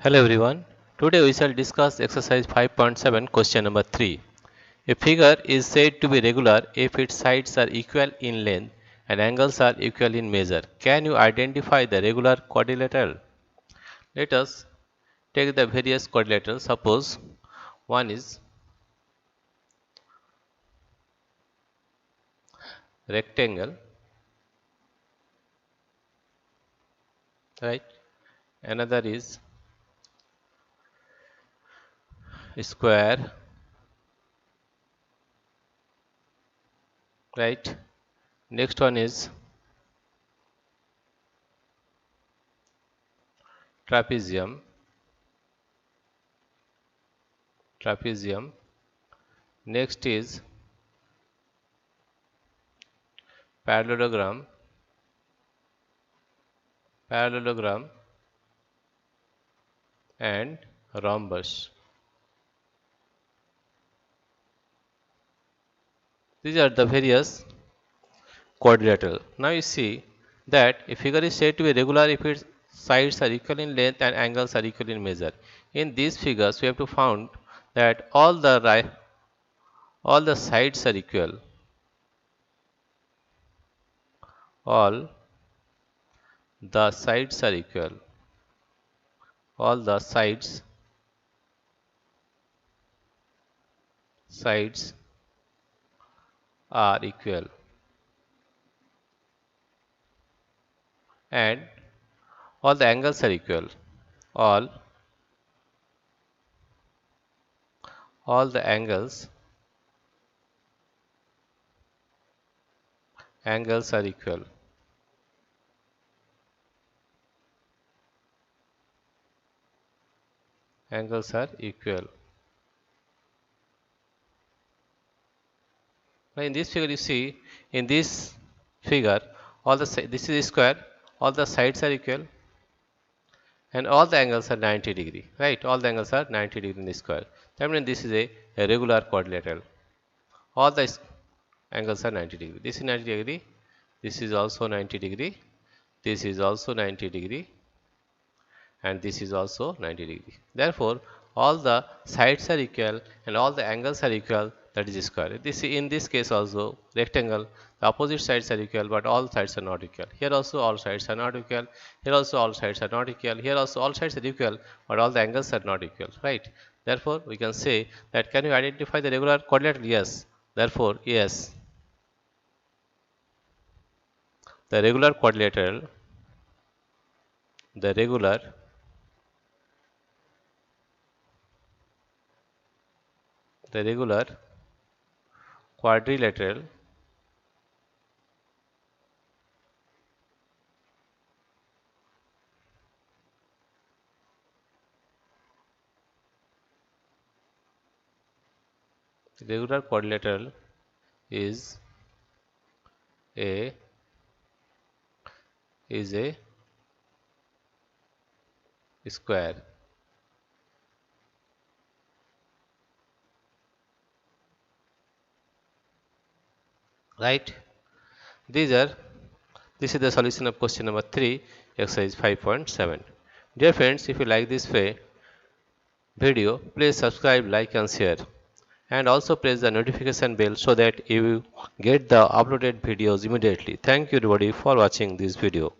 Hello everyone. Today we shall discuss exercise 5.7 question number 3. A figure is said to be regular if its sides are equal in length and angles are equal in measure. Can you identify the regular quadrilateral? Let us take the various quadrilaterals. Suppose one is rectangle, right? Another is square, right? Next one is trapezium, trapezium. Next is parallelogram, parallelogram, and rhombus. These are the various quadrilateral. Now you see that a figure is said to be regular if its sides are equal in length and angles are equal in measure. In these figures, we have to found that all the sides are equal. All the sides are equal. All the sides are equal, and all the angles are equal. All all the angles are equal. Angles are equal. Now in this figure you see, in this figure this is square, all the sides are equal and all the angles are 90 degree, right? All the angles are 90 degree in the square. That means this is a regular quadrilateral. All the angles are 90 degree. This is 90 degree, this is also 90 degree, this is also 90 degree, and this is also 90 degree. Therefore, all the sides are equal and all the angles are equal, that is square. This in this case also rectangle, the opposite sides are equal but all sides are not equal. Here also all sides are not equal, here also all sides are not equal, here also all sides are equal but all the angles are not equal, right? Therefore, we can say that can you identify the regular quadrilateral? Yes. Therefore, yes, the regular quadrilateral, the regular quadrilateral is a is a square, right? These are this is the solution of question number 3, exercise 5.7. Dear friends, if you like this video, please subscribe, like and share, and also press the notification bell so that you get the uploaded videos immediately. Thank you everybody for watching this video.